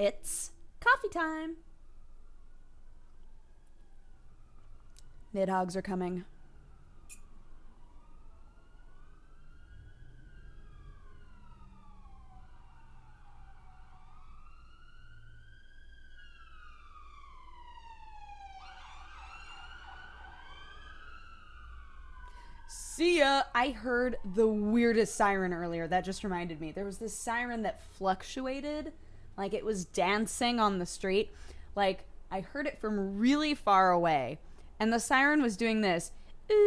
It's coffee time. Nidhogs are coming. See ya! I heard the weirdest siren earlier. That just reminded me. There was this siren that fluctuated. Like it was dancing on the street. Like I heard it from really far away. And the siren was doing this. And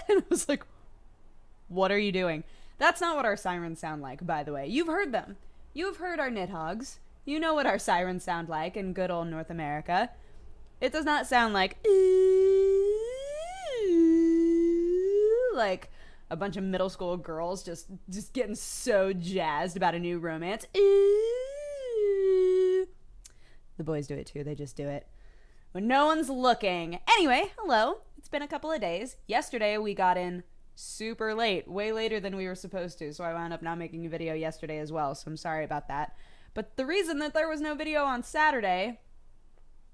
I was like, what are you doing? That's not what our sirens sound like, by the way. You've heard them. You've heard our nidhogs. You know what our sirens sound like in good old North America. It does not sound like a bunch of middle school girls just getting so jazzed about a new romance. The boys do it too. They just do it when no one's looking. Anyway, hello. It's been a couple of days. Yesterday we got in super late, way later than we were supposed to, so I wound up not making a video yesterday as well, so I'm sorry about that. But the reason that there was no video on Saturday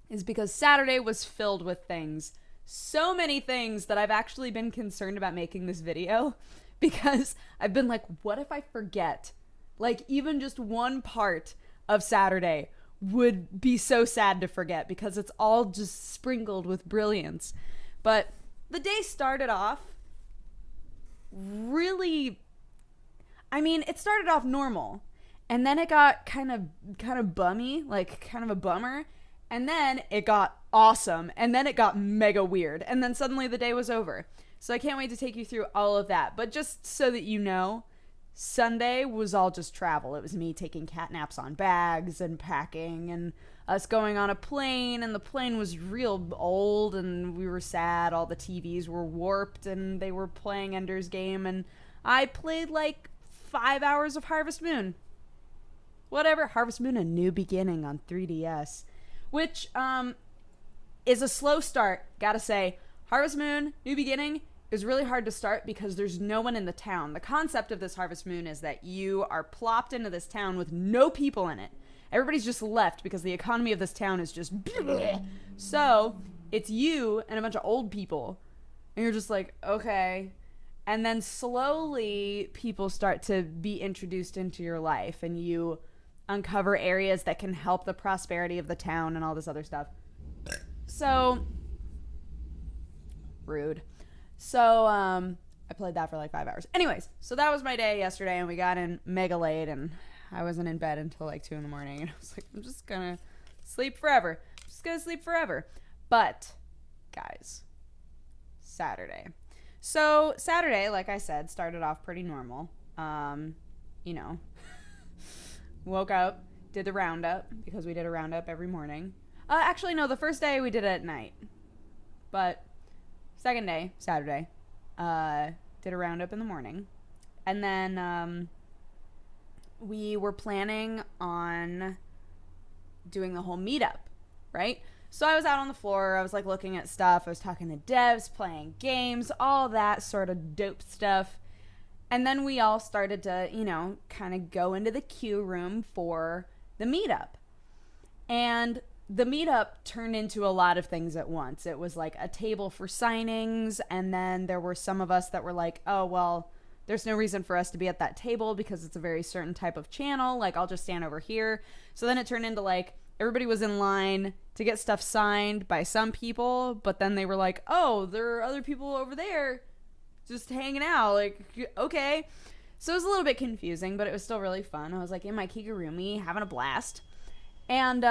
is because Saturday was filled with things. So many things that I've actually been concerned about making this video because I've been like, what if I forget? Like, even just one part of Saturday would be so sad to forget because it's all just sprinkled with brilliance. But the day started off really, it started off normal. And then it got kind of bummy, like kind of a bummer. And then it got awesome. And then it got mega weird. And then suddenly the day was over. So I can't wait to take you through all of that. But just so that you know, Sunday was all just travel. It was me taking cat naps on bags and packing and us going on a plane. And the plane was real old and we were sad. All the TVs were warped and they were playing Ender's Game. And I played like 5 hours of Harvest Moon. Whatever, Harvest Moon, A New Beginning on 3DS, which is a slow start, gotta say. Harvest Moon, New Beginning is really hard to start because there's no one in the town. The concept of this Harvest Moon is that you are plopped into this town with no people in it. Everybody's just left because the economy of this town is just bleh. So it's you and a bunch of old people, and you're just like, okay. And then slowly people start to be introduced into your life, and you uncover areas that can help the prosperity of the town and all this other stuff. So rude. So I played that for like 5 hours. Anyways, so that was my day yesterday, and we got in mega late, and I wasn't in bed until like 2 in the morning, and I was like, I'm just gonna sleep forever. I'm just gonna sleep forever. But guys, Saturday. So Saturday, like I said, started off pretty normal. Woke up, did the roundup, because we did a roundup every morning. Actually, no, the first day we did it at night. But second day, Saturday, did a roundup in the morning. And then we were planning on doing the whole meetup, right? So I was out on the floor, I was like looking at stuff, I was talking to devs, playing games, all that sort of dope stuff. And then we all started to, kind of go into the queue room for the meetup. And the meetup turned into a lot of things at once. It was like a table for signings, and then there were some of us that were like, oh, well, there's no reason for us to be at that table because it's a very certain type of channel. Like, I'll just stand over here. So then it turned into like, everybody was in line to get stuff signed by some people, but then they were like, oh, there are other people over there just hanging out. Like, okay. So it was a little bit confusing, but it was still really fun. I was like in my Kigurumi having a blast. And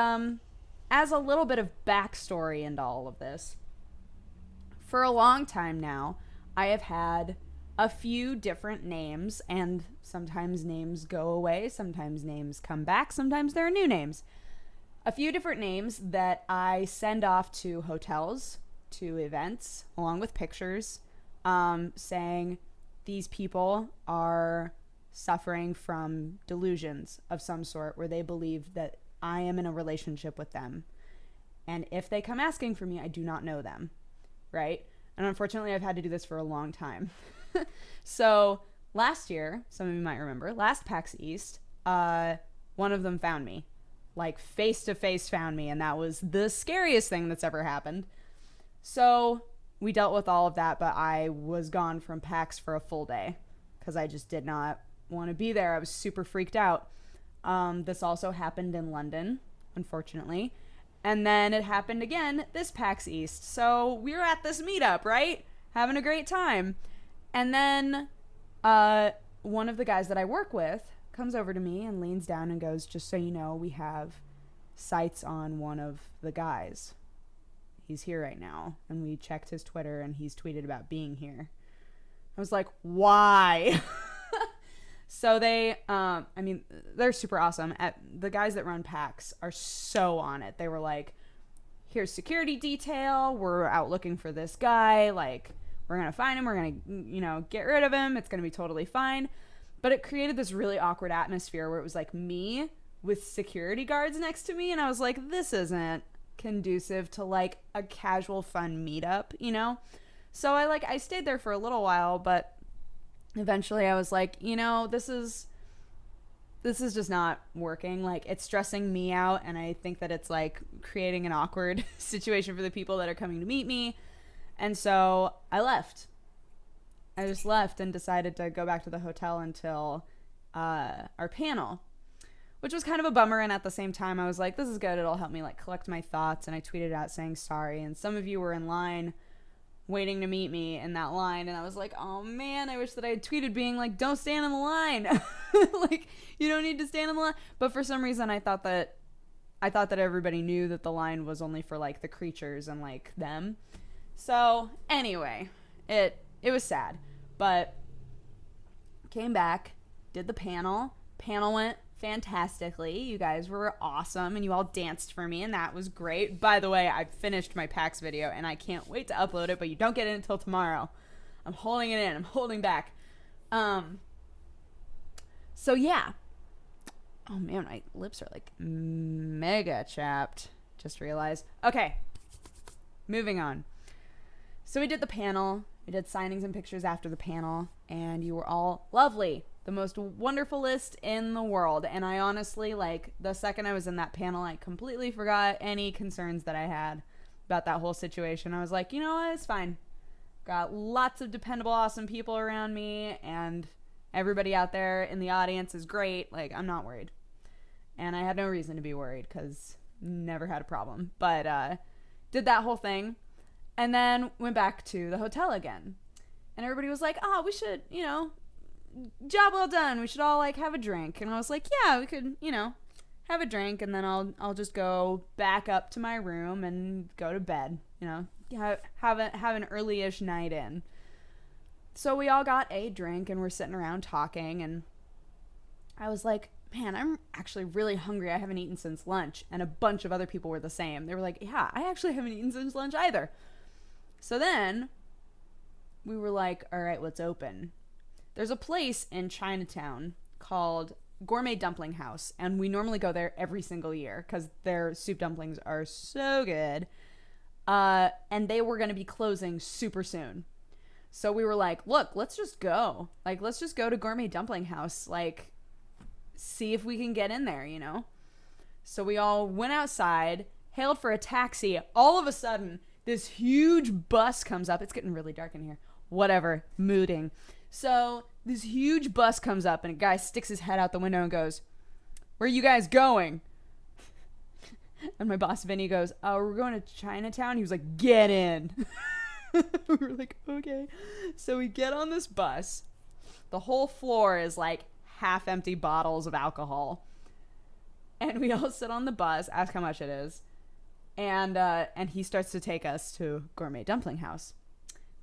as a little bit of backstory into all of this, for a long time now, I have had a few different names, and sometimes names go away, sometimes names come back, sometimes there are new names. A few different names that I send off to hotels, to events, along with pictures, saying these people are suffering from delusions of some sort where they believe that I am in a relationship with them. And if they come asking for me, I do not know them, right? And unfortunately, I've had to do this for a long time. So last year, some of you might remember, last PAX East, one of them found me. Like face to face found me, and that was the scariest thing that's ever happened. So we dealt with all of that, but I was gone from PAX for a full day because I just did not want to be there. I was super freaked out. This also happened in London, unfortunately. And then it happened again this PAX East. So we were at this meetup, right? Having a great time. And then one of the guys that I work with comes over to me and leans down and goes, just so you know, we have sights on one of the guys. He's here right now. And we checked his Twitter and he's tweeted about being here. I was like, why? So they, they're super awesome. The guys that run PAX are so on it. They were like, here's security detail. We're out looking for this guy. Like, we're going to find him. We're going to, get rid of him. It's going to be totally fine. But it created this really awkward atmosphere where it was like me with security guards next to me. And I was like, this isn't conducive to like a casual fun meetup, So I stayed there for a little while, but eventually I was like, this is just not working. Like, it's stressing me out, and I think that it's like creating an awkward situation for the people that are coming to meet me. And so I left. I just left and decided to go back to the hotel until our panel, which was kind of a bummer. And at the same time, I was like, this is good. It'll help me like collect my thoughts. And I tweeted out saying sorry. And some of you were in line waiting to meet me in that line, and I was like, oh man, I wish that I had tweeted being like, don't stand in the line. Like, you don't need to stand in the line. But for some reason I thought that everybody knew that the line was only for like the creatures and like them. So anyway, it was sad, but came back, did the panel went fantastically. You guys were awesome, and you all danced for me, and that was great. By the way, I finished my PAX video, and I can't wait to upload it, but you don't get it until tomorrow. I'm holding it in. I'm holding back. So yeah. Oh man, my lips are like mega chapped. Just realized. Okay. Moving on. So we did the panel. We did signings and pictures after the panel, and you were all lovely. The most wonderful list in the world. And I honestly, like, the second I was in that panel, I completely forgot any concerns that I had about that whole situation. I was like, you know what? It's fine. Got lots of dependable, awesome people around me, and everybody out there in the audience is great. Like, I'm not worried. And I had no reason to be worried because never had a problem. But did that whole thing and then went back to the hotel again. And everybody was like, oh, we should, job well done. We should all like have a drink. And I was like, yeah, we could, have a drink, and then I'll just go back up to my room and go to bed, have an early-ish night in. So we all got a drink and we're sitting around talking, and I was like, man, I'm actually really hungry. I haven't eaten since lunch. And a bunch of other people were the same. They were like, yeah, I actually haven't eaten since lunch either. So then we were like, all right, let's open. There's a place in Chinatown called Gourmet Dumpling House, and we normally go there every single year because their soup dumplings are so good. And they were going to be closing super soon. So we were like, look, let's just go. Like, let's just go to Gourmet Dumpling House. Like, see if we can get in there, So we all went outside, hailed for a taxi. All of a sudden, this huge bus comes up. It's getting really dark in here. Whatever, mooding. So this huge bus comes up, and a guy sticks his head out the window and goes, where are you guys going? And my boss, Vinny, goes, oh, we're going to Chinatown. He was like, get in. We were like, okay. So we get on this bus. The whole floor is like half empty bottles of alcohol. And we all sit on the bus, ask how much it is. And he starts to take us to Gourmet Dumpling House.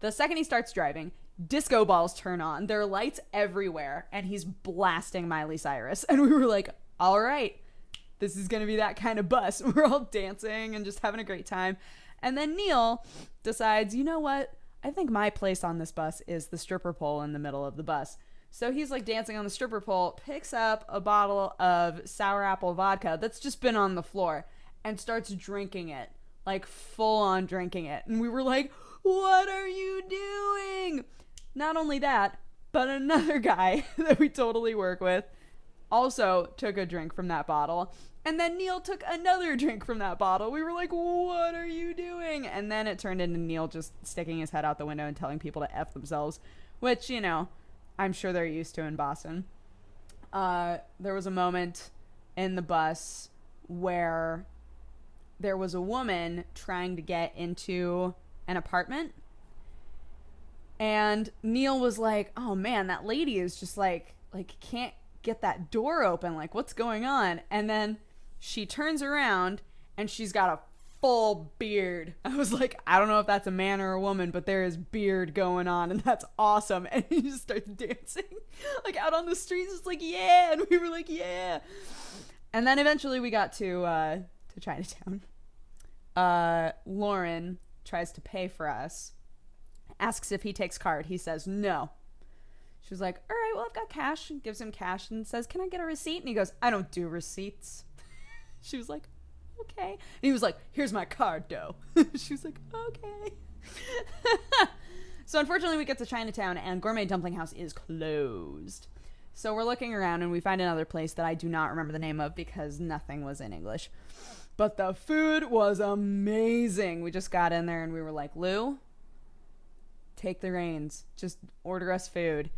The second he starts driving, disco balls turn on. There are lights everywhere, and he's blasting Miley Cyrus. And we were like, all right, this is going to be that kind of bus. We're all dancing and just having a great time. And then Neil decides, you know what? I think my place on this bus is the stripper pole in the middle of the bus. So he's like dancing on the stripper pole, picks up a bottle of sour apple vodka that's just been on the floor and starts drinking it, like full on drinking it. And we were like, what are you doing? Not only that, but another guy that we totally work with also took a drink from that bottle. And then Neil took another drink from that bottle. We were like, what are you doing? And then it turned into Neil just sticking his head out the window and telling people to F themselves, which, you know, I'm sure they're used to in Boston. There was a moment in the bus where there was a woman trying to get into an apartment. And Neil was like, oh man, that lady is just like can't get that door open. Like, what's going on? And then she turns around and she's got a full beard. I was like, I don't know if that's a man or a woman, but there is beard going on and that's awesome. And he just starts dancing like out on the streets. It's like, yeah. And we were like, yeah. And then eventually we got to Chinatown. Lauren tries to pay for us, asks if he takes card. He says no. She was like, all right, well, I've got cash. Gives him cash and says, can I get a receipt? And he goes, I don't do receipts. She was like, okay. And he was like, here's my card, though. She was like, okay. So unfortunately, we get to Chinatown and Gourmet Dumpling House is closed. So we're looking around and we find another place that I do not remember the name of because nothing was in English. But the food was amazing. We just got in there and we were like, Lou, take the reins. Just order us food.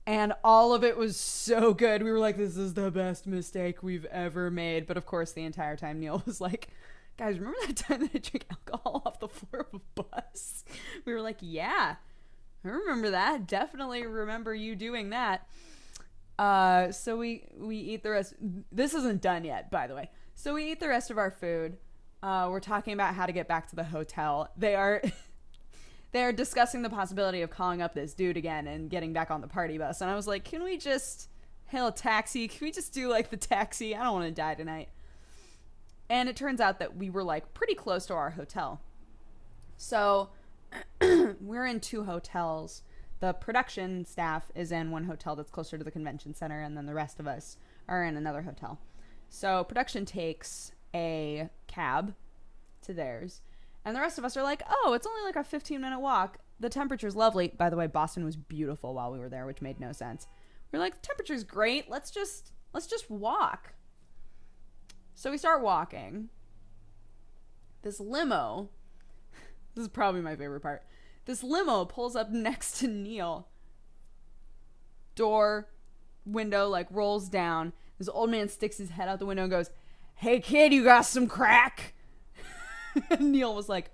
And all of it was so good. We were like, this is the best mistake we've ever made. But of course, the entire time Neil was like, guys, remember that time that I drank alcohol off the floor of a bus? We were like, yeah, I remember that. Definitely remember you doing that. So we eat the rest. This isn't done yet, by the way. So we eat the rest of our food. We're talking about how to get back to the hotel. They are discussing the possibility of calling up this dude again and getting back on the party bus. And I was like, can we just hail a taxi? Can we just do like the taxi? I don't want to die tonight. And it turns out that we were like pretty close to our hotel. So we're in 2 hotels. The production staff is in one hotel that's closer to the convention center, and then the rest of us are in another hotel. So production takes a cab to theirs, and the rest of us are like, oh, it's only like a 15-minute walk. The temperature's lovely. By the way, Boston was beautiful while we were there, which made no sense. We're like, the temperature's great. Let's just walk. So we start walking. This limo, this is probably my favorite part. This limo pulls up next to Neil. Door, window, like rolls down. This old man sticks his head out the window and goes, hey kid, you got some crack? And Neil was like,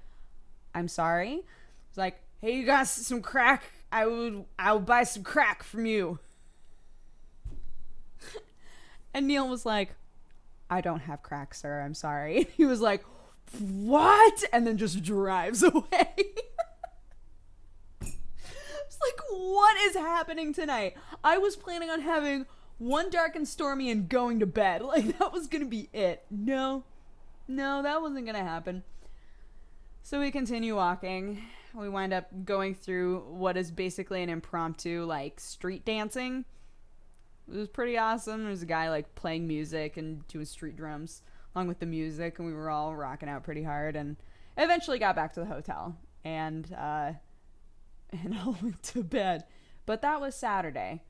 I'm sorry? He's like, hey, you got some crack? I'll buy some crack from you. And Neil was like, I don't have crack, sir. I'm sorry. He was like, what? And then just drives away. It's like, what is happening tonight? I was planning on having one dark and stormy and going to bed. Like, that was gonna be it. No, that wasn't gonna happen. So we continue walking. We wind up going through what is basically an impromptu, like, street dancing. It was pretty awesome. There's a guy, like, playing music and doing street drums along with the music, and we were all rocking out pretty hard, and eventually got back to the hotel, and I went to bed. But that was Saturday.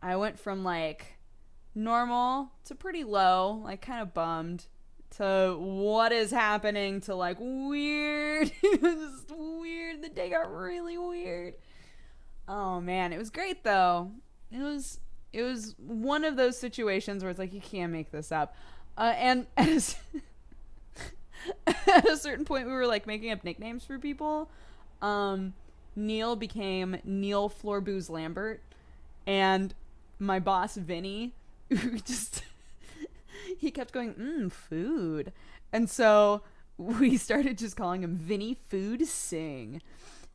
I went from, like, normal to pretty low, like, kind of bummed, to what is happening to, like, weird. It was just weird. The day got really weird. Oh, man. It was great, though. It was one of those situations where it's like, you can't make this up. And at a certain point, we were, like, making up nicknames for people. Neil became Neil Floorbooze Lambert. And my boss, Vinny, he kept going, food. And so we started just calling him Vinny Food Sing.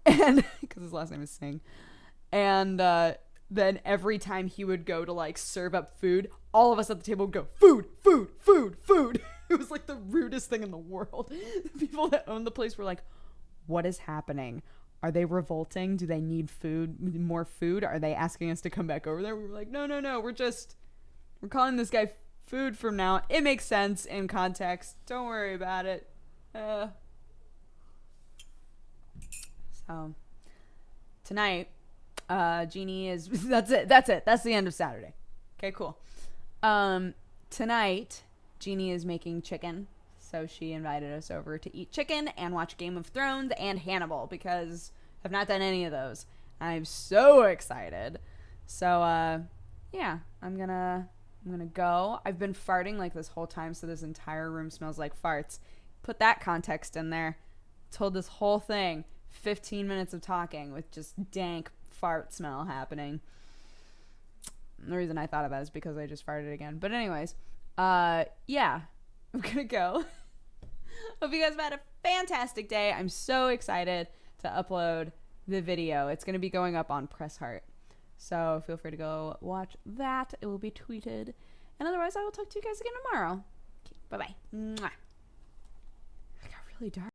And because his last name is Sing. And then every time he would go to, like, serve up food, all of us at the table would go, food, food, food, food. It was like the rudest thing in the world. The people that owned the place were like, what is happening? Are they revolting? Do they need food, more food? Are they asking us to come back over there? We were like, no. We're calling this guy food from now. It makes sense in context. Don't worry about it. So, tonight, Jeannie is, that's it. That's the end of Saturday. Okay, cool. Tonight, Jeannie is making chicken. So she invited us over to eat chicken and watch Game of Thrones and Hannibal because I've not done any of those. I'm so excited. So, yeah, I'm gonna go. I've been farting like this whole time, so this entire room smells like farts. Put that context in there. Told this whole thing, 15 minutes of talking with just dank fart smell happening. The reason I thought of that is because I just farted again. But anyways, yeah, I'm gonna go. Hope you guys have had a fantastic day. I'm so excited to upload the video. It's gonna be going up on Press Heart. So feel free to go watch that. It will be tweeted. And otherwise, I will talk to you guys again tomorrow. Okay, bye-bye. Mwah. It got really dark.